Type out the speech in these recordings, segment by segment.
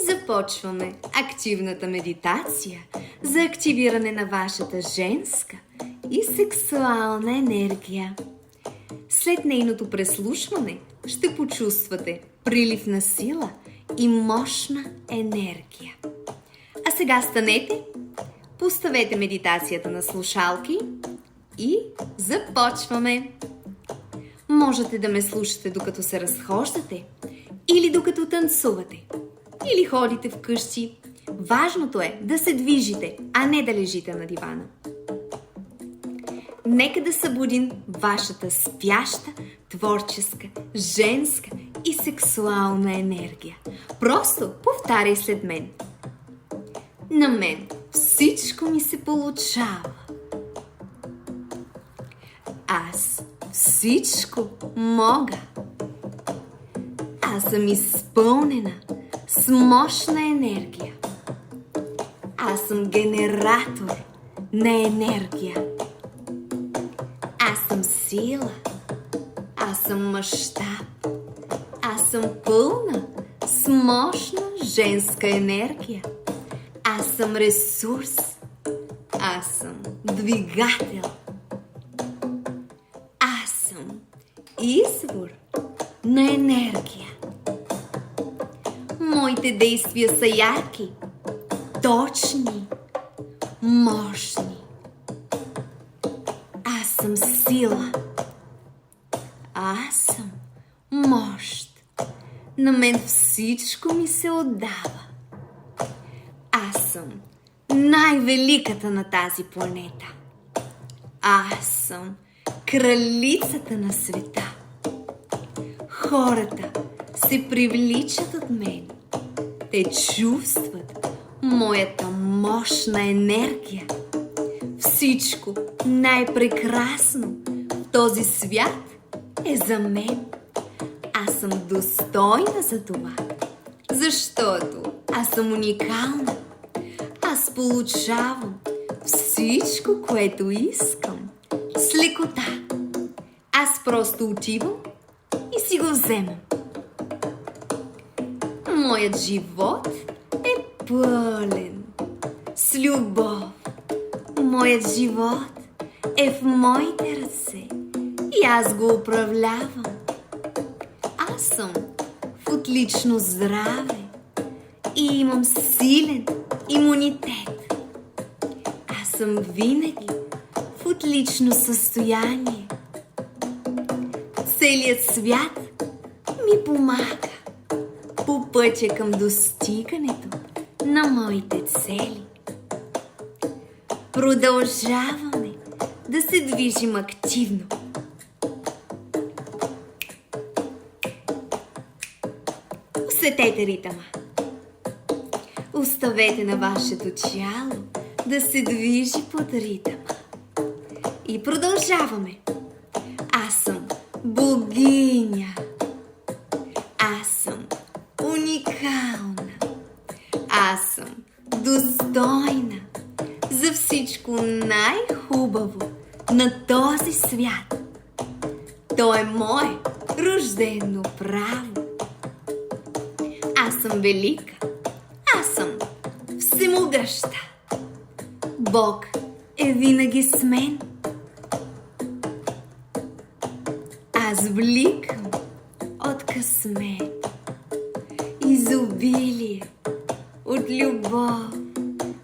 Започваме активната медитация за активиране на вашата женска и сексуална енергия. След нейното преслушване ще почувствате прилив на сила и мощна енергия. А сега станете, поставете медитацията на слушалки и започваме! Можете да ме слушате докато се разхождате или докато танцувате, или ходите вкъщи. Важното е да се движите, а не да лежите на дивана. Нека да събудим вашата спяща, творческа, женска и сексуална енергия. Просто повтаряй след мен. На мен всичко ми се получава. Аз всичко мога. Аз съм изпълнена с мощна енергия. Аз съм генератор на енергия. Аз съм сила. Аз съм мащаб. Аз съм пълна с мощна женска енергия. Аз съм ресурс. Аз съм двигател. Аз съм извор на енергия. Моите действия са ярки, точни, мощни. Аз съм сила. Аз съм мощ. На мен всичко ми се отдава. Аз съм най-великата на тази планета. Аз съм кралицата на света. Хората се привличат от мен. Те чувстват моята мощна енергия. Всичко най-прекрасно в този свят е за мен. Аз съм достойна за това, защото аз съм уникална. Аз получавам всичко, което искам, с лекота. Аз просто отивам и си го вземам. Моят живот е пълен с любов. Моят живот е в моите ръце и аз го управлявам. Аз съм в отлично здраве и имам силен имунитет. Аз съм винаги в отлично състояние. Целият свят ми помага по пътя към достигането на моите цели. Продължаваме да се движим активно. Усетете ритъма. Оставете на вашето тяло да се движи под ритъма. И продължаваме. Аз съм богиня. Аз съм уникална. Аз съм достойна за всичко най-хубаво на този свят. То е мое рождено право. Аз съм велика. Аз съм всемогъща. Бог е винаги с мен. Аз вликам от късмет, изобилие, от любов,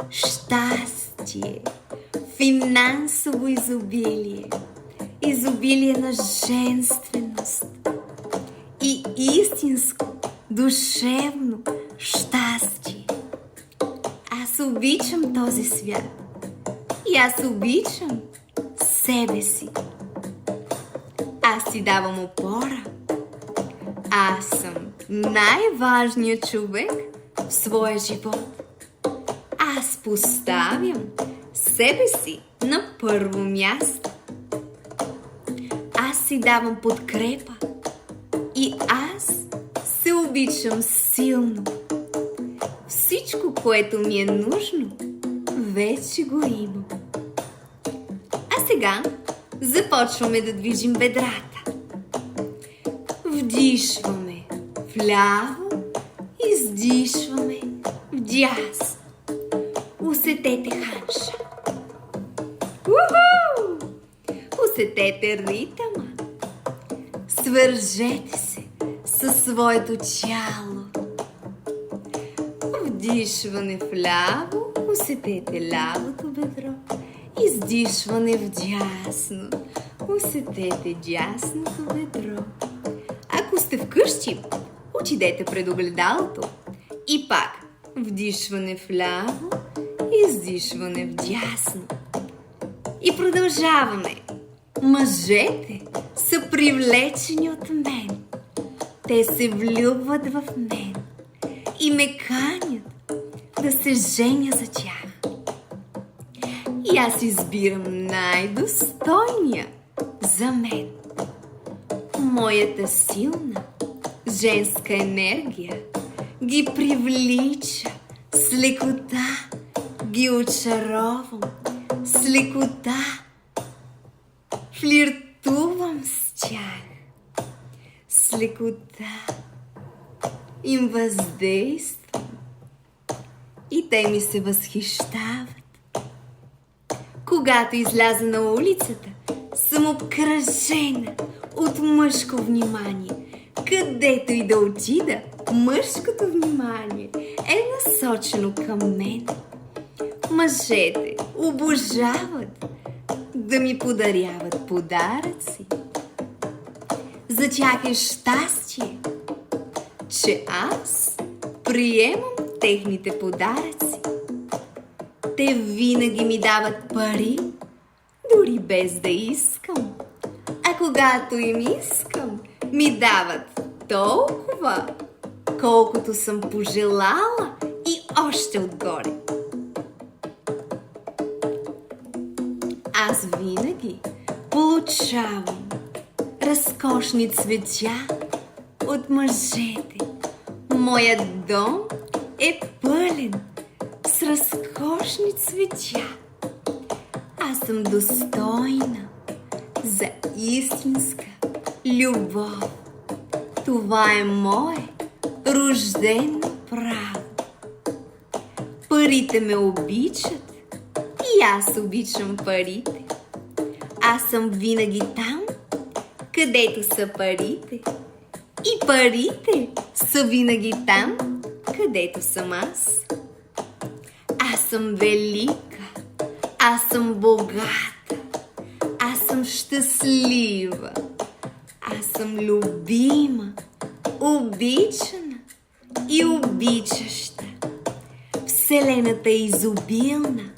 щастие, финансово изобилие, изобилие на женственост и истинско душевно щастие. Аз обичам този свят и аз обичам себе си. Аз си давам опора. Аз съм най-важният човек в своя живот. Аз поставям себе си на първо място. Аз си давам подкрепа и аз се обичам силно. Всичко, което ми е нужно, вече го имам. А сега започваме да движим бедрата. Вдишваме вляво, издишваме джаз. Усетете ханша. Уху! Усетете ритъма. Свържете се със своето тяло. Вдишване вляво, усетете лявото бедро. Издишване вдясно, усетете дясното бедро. Ако сте вкъщи, отидете пред огледалото. И пак вдишване вляво, издишване вдясно. И продължаваме. Мъжете са привлечени от мен. Те се влюбват в мен и ме канят да се женя за тях. И аз избирам най-достойния за мен. Моята силна женска енергия ги привлича с лекота, ги очаровам с лекота, флиртувам с тях с лекота, им въздействам и те ми се възхищават. Когато изляза на улицата, съм обкръжена от мъжко внимание. Където и да отида, мъжкото внимание е насочено към мен. Мъжете обожават да ми подаряват подаръци. За тях е щастие, че аз приемам техните подаръци. Те винаги ми дават пари, дори без да искам. А когато им искам, ми дават толкова, колкото съм пожелала и още отгоре. Аз винаги получавам разкошни цветя от мъжете. Моят дом е пълен с разкошни цветя. Аз съм достойна за истинска любов. Това е мое рождено право. Парите ме обичат и аз обичам парите. Аз съм винаги там, където са парите. И парите са винаги там, където съм аз. Аз съм велика, аз съм богата, аз съм щастлива, аз съм любима, обичана и обичаща. Вселената е изобилна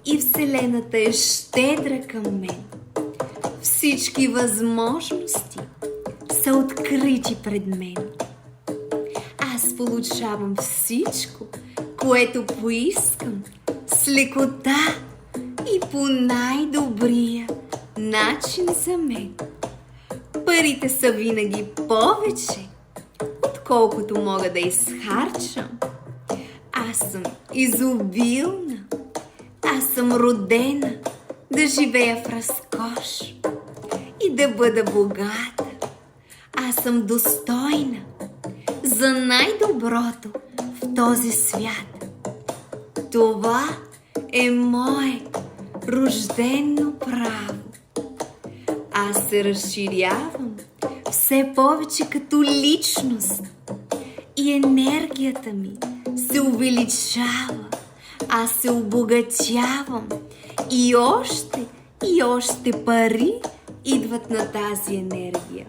и Вселената е щедра към мен. Всички възможности са открити пред мен. Аз получавам всичко, което поискам с лекота и по най-добрия начин за мен. Парите са винаги повече, отколкото мога да изхарчам. Аз съм изобилна. Аз съм родена да живея в разкош и да бъда богата. Аз съм достойна за най-доброто в този свят. Това е мое рождено право. Аз се разширявам все повече като личност и енергията ми се увеличава. Аз се обогатявам и още пари идват на тази енергия.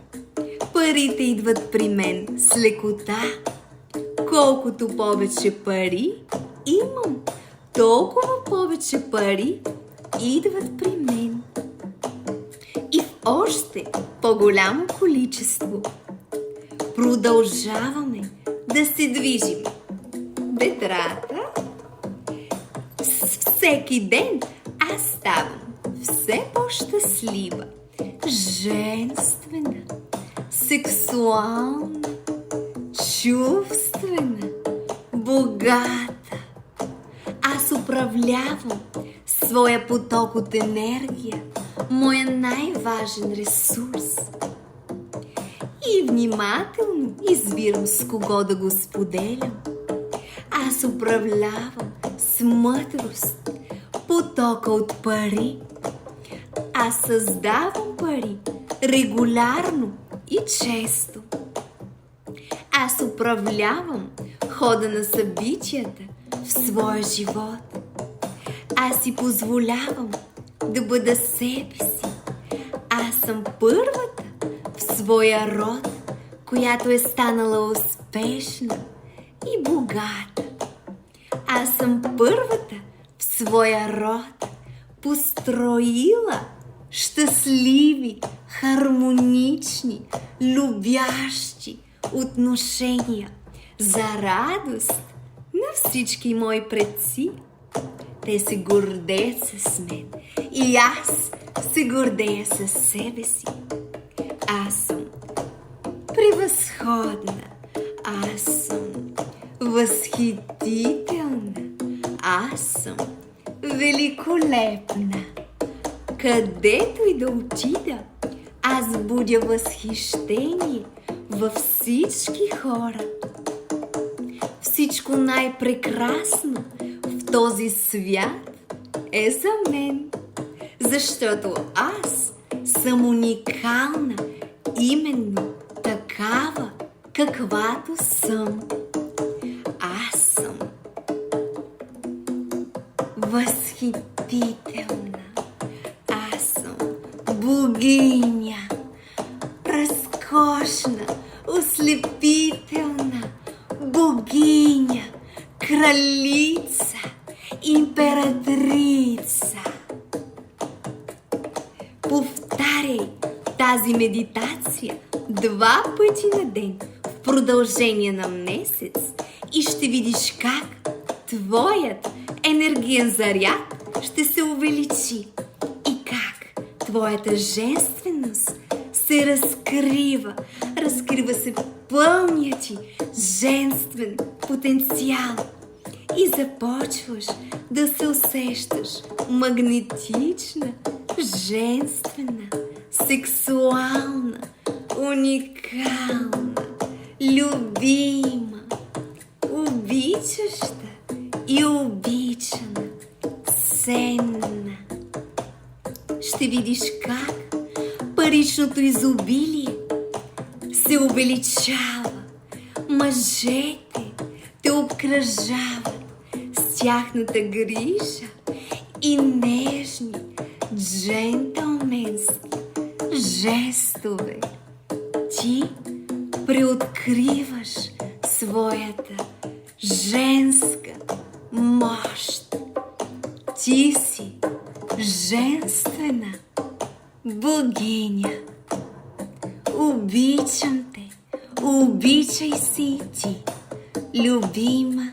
Парите идват при мен с лекота. Колкото повече пари имам, толкова повече пари идват при мен. И в още по-голямо количество. Продължаваме да се движим. Бедрата. Всеки ден аз ставам все по-щастлива, женствена, сексуална, чувствена, богата. Аз управлявам своя поток от енергия, моя най-важен ресурс. И внимателно избирам с кого да го споделям. Аз управлявам с мъдрост потока от пари. Аз създавам пари регулярно и често. Аз управлявам хода на събитията в своя живот. Аз си позволявам да бъда себе си. Аз съм първата в своя род, която е станала успешна и богата. Аз съм първата в своя род, построила щастливи, хармонични, любящи отношения за радост на всички мои предци. Те се гордеят с мен и аз се гордея със себе си. Аз съм превъзходна, аз съм възхитителна, аз съм великолепна. Където и да отида, аз будя възхищение във всички хора. Всичко най-прекрасно в този свят е за мен, защото аз съм уникална, именно такава, каквато съм. Аз съм възхитителна. Аз съм богиня, разкошна, ослепителна, богиня, кралица, императрица. Повтаряй тази медитация 2 пъти на ден в продължение на месец и ще видиш как твоят енергиен заряд ще се увеличи и как твоята женственост се разкрива. Разкрива се пълният ти женствен потенциал и започваш да се усещаш магнетична, женствена, сексуална, уникална, любима, обичаща и обичана, ценна. Ще видиш как паричното изобилие се увеличава. Мъжете те обкръжават с тяхната грижа и нежни, джентълменски жестове. Ти преоткриваш своята женска мощ. Ти си женствена богиня. Обичам те, обичай се и ти, любима